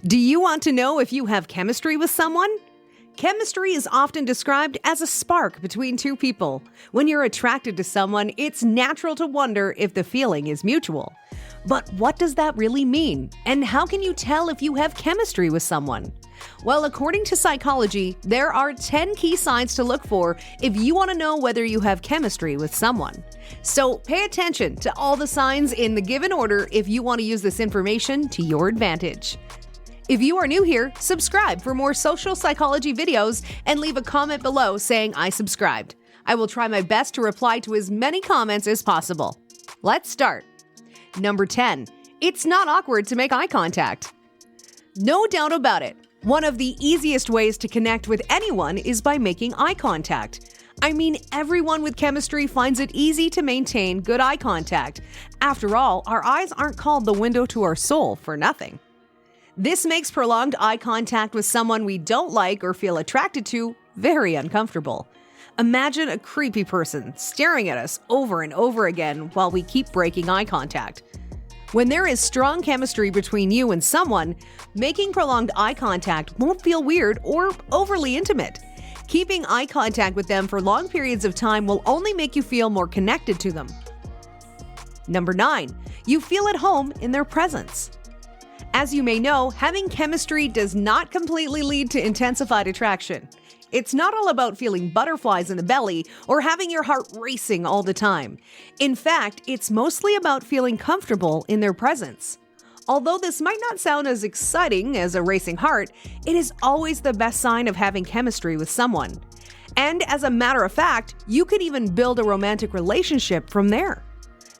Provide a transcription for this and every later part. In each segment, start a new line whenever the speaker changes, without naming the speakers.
Do you want to know if you have chemistry with someone? Chemistry is often described as a spark between two people. When you're attracted to someone, it's natural to wonder if the feeling is mutual. But what does that really mean? And how can you tell if you have chemistry with someone? Well, according to psychology, there are 10 key signs to look for if you want to know whether you have chemistry with someone. So pay attention to all the signs in the given order if you want to use this information to your advantage. If you are new here, subscribe for more social psychology videos and leave a comment below saying I subscribed. I will try my best to reply to as many comments as possible. Let's start. Number 10. It's not awkward to make eye contact. No doubt about it. One of the easiest ways to connect with anyone is by making eye contact. I mean, everyone with chemistry finds it easy to maintain good eye contact. After all, our eyes aren't called the window to our soul for nothing. This makes prolonged eye contact with someone we don't like or feel attracted to very uncomfortable. Imagine a creepy person staring at us over and over again while we keep breaking eye contact. When there is strong chemistry between you and someone, making prolonged eye contact won't feel weird or overly intimate. Keeping eye contact with them for long periods of time will only make you feel more connected to them. Number 9. You feel at home in their presence. As you may know, having chemistry does not completely lead to intensified attraction. It's not all about feeling butterflies in the belly or having your heart racing all the time. In fact, it's mostly about feeling comfortable in their presence. Although this might not sound as exciting as a racing heart, it is always the best sign of having chemistry with someone. And as a matter of fact, you could even build a romantic relationship from there.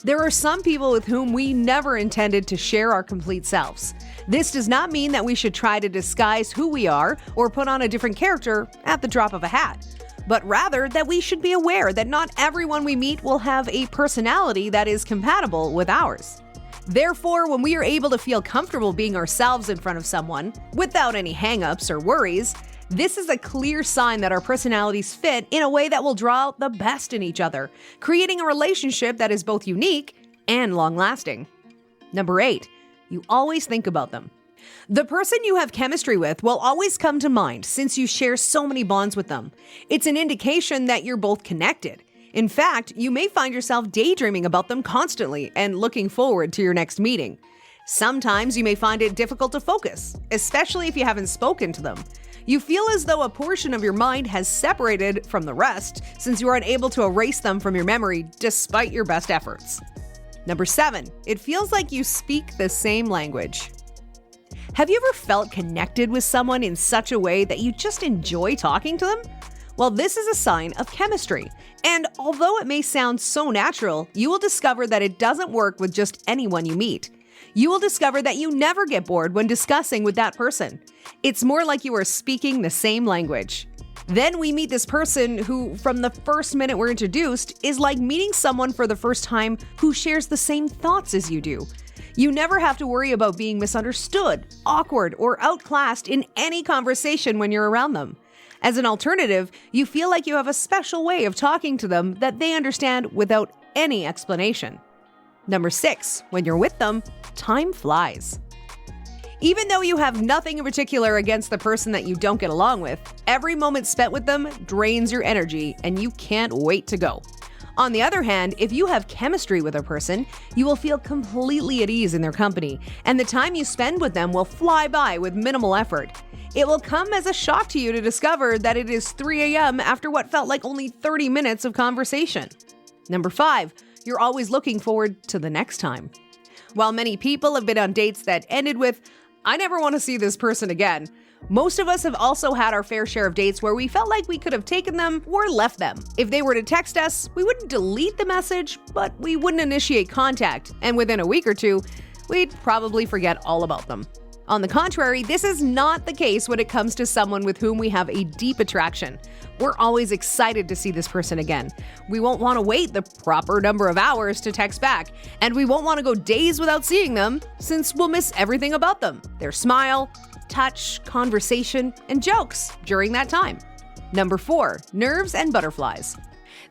There are some people with whom we never intended to share our complete selves. This does not mean that we should try to disguise who we are or put on a different character at the drop of a hat, but rather that we should be aware that not everyone we meet will have a personality that is compatible with ours. Therefore, when we are able to feel comfortable being ourselves in front of someone, without any hang-ups or worries, this is a clear sign that our personalities fit in a way that will draw out the best in each other, creating a relationship that is both unique and long-lasting. Number 8. You always think about them. The person you have chemistry with will always come to mind since you share so many bonds with them. It's an indication that you're both connected. In fact, you may find yourself daydreaming about them constantly and looking forward to your next meeting. Sometimes you may find it difficult to focus, especially if you haven't spoken to them. You feel as though a portion of your mind has separated from the rest since you are unable to erase them from your memory despite your best efforts. Number 7. It feels like you speak the same language. Have you ever felt connected with someone in such a way that you just enjoy talking to them? Well, this is a sign of chemistry. And although it may sound so natural, you will discover that it doesn't work with just anyone you meet. You will discover that you never get bored when discussing with that person. It's more like you are speaking the same language. Then we meet this person who, from the first minute we're introduced, is like meeting someone for the first time who shares the same thoughts as you do. You never have to worry about being misunderstood, awkward, or outclassed in any conversation when you're around them. As an alternative, you feel like you have a special way of talking to them that they understand without any explanation. Number 6. When you're with them, time flies. Even though you have nothing in particular against the person that you don't get along with, every moment spent with them drains your energy and you can't wait to go. On the other hand, if you have chemistry with a person, you will feel completely at ease in their company, and the time you spend with them will fly by with minimal effort. It will come as a shock to you to discover that it is 3 a.m. after what felt like only 30 minutes of conversation. Number 5. You're always looking forward to the next time. While many people have been on dates that ended with, "I never want to see this person again," most of us have also had our fair share of dates where we felt like we could have taken them or left them. If they were to text us, we wouldn't delete the message, but we wouldn't initiate contact, and within a week or two, we'd probably forget all about them. On the contrary, this is not the case when it comes to someone with whom we have a deep attraction. We're always excited to see this person again. We won't want to wait the proper number of hours to text back, and we won't want to go days without seeing them since we'll miss everything about them, their smile, touch, conversation, and jokes during that time. Number 4. Nerves and butterflies.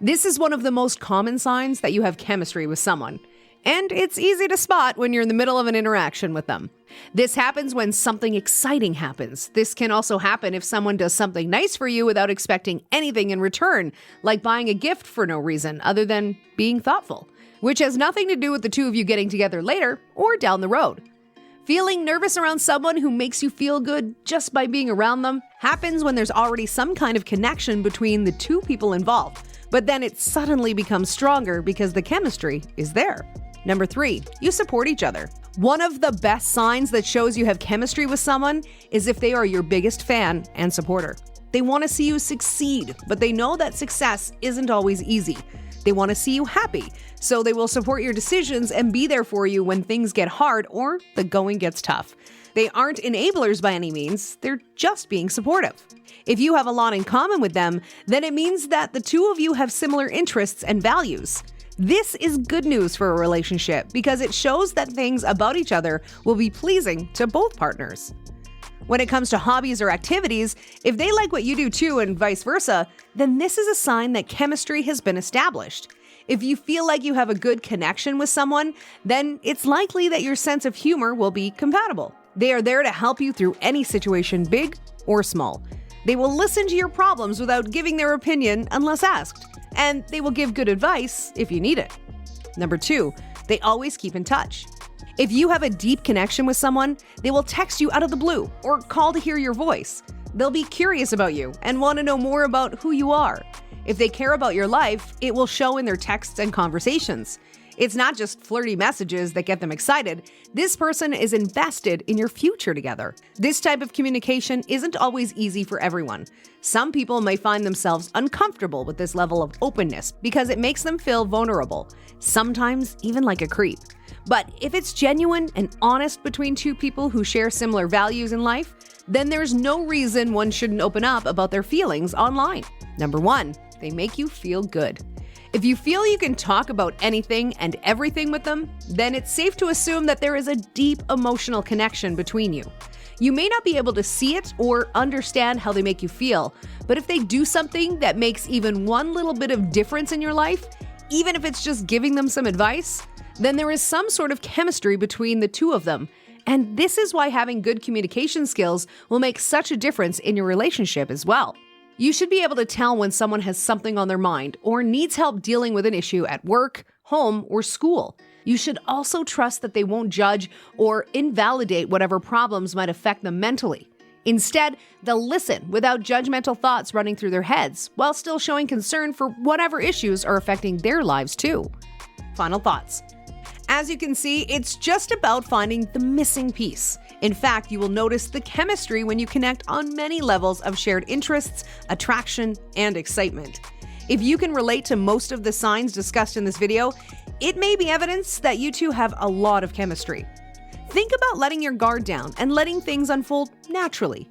This is one of the most common signs that you have chemistry with someone. And it's easy to spot when you're in the middle of an interaction with them. This happens when something exciting happens. This can also happen if someone does something nice for you without expecting anything in return, like buying a gift for no reason other than being thoughtful, which has nothing to do with the two of you getting together later or down the road. Feeling nervous around someone who makes you feel good just by being around them happens when there's already some kind of connection between the two people involved, but then it suddenly becomes stronger because the chemistry is there. Number 3, you support each other. One of the best signs that shows you have chemistry with someone is if they are your biggest fan and supporter. They want to see you succeed, but they know that success isn't always easy. They want to see you happy, so they will support your decisions and be there for you when things get hard or the going gets tough. They aren't enablers by any means, they're just being supportive. If you have a lot in common with them, then it means that the two of you have similar interests and values. This is good news for a relationship because it shows that things about each other will be pleasing to both partners. When it comes to hobbies or activities, if they like what you do too and vice versa, then this is a sign that chemistry has been established. If you feel like you have a good connection with someone, then it's likely that your sense of humor will be compatible. They are there to help you through any situation, big or small. They will listen to your problems without giving their opinion unless asked, and they will give good advice if you need it. Number 2, they always keep in touch. If you have a deep connection with someone, they will text you out of the blue or call to hear your voice. They'll be curious about you and want to know more about who you are. If they care about your life, it will show in their texts and conversations. It's not just flirty messages that get them excited. This person is invested in your future together. This type of communication isn't always easy for everyone. Some people may find themselves uncomfortable with this level of openness because it makes them feel vulnerable, sometimes even like a creep. But if it's genuine and honest between two people who share similar values in life, then there's no reason one shouldn't open up about their feelings online. Number 1, they make you feel good. If you feel you can talk about anything and everything with them, then it's safe to assume that there is a deep emotional connection between you. You may not be able to see it or understand how they make you feel, but if they do something that makes even one little bit of difference in your life, even if it's just giving them some advice, then there is some sort of chemistry between the two of them. And this is why having good communication skills will make such a difference in your relationship as well. You should be able to tell when someone has something on their mind or needs help dealing with an issue at work, home, or school. You should also trust that they won't judge or invalidate whatever problems might affect them mentally. Instead, they'll listen without judgmental thoughts running through their heads while still showing concern for whatever issues are affecting their lives too. Final thoughts. As you can see, it's just about finding the missing piece. In fact, you will notice the chemistry when you connect on many levels of shared interests, attraction, and excitement. If you can relate to most of the signs discussed in this video, it may be evidence that you two have a lot of chemistry. Think about letting your guard down and letting things unfold naturally.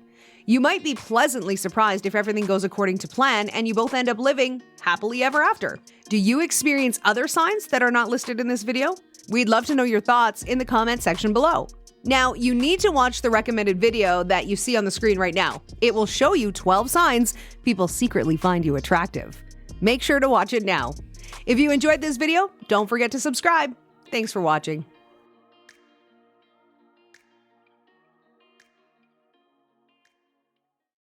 You might be pleasantly surprised if everything goes according to plan and you both end up living happily ever after. Do you experience other signs that are not listed in this video? We'd love to know your thoughts in the comment section below. Now, you need to watch the recommended video that you see on the screen right now. It will show you 12 signs people secretly find you attractive. Make sure to watch it now. If you enjoyed this video, don't forget to subscribe. Thanks for watching.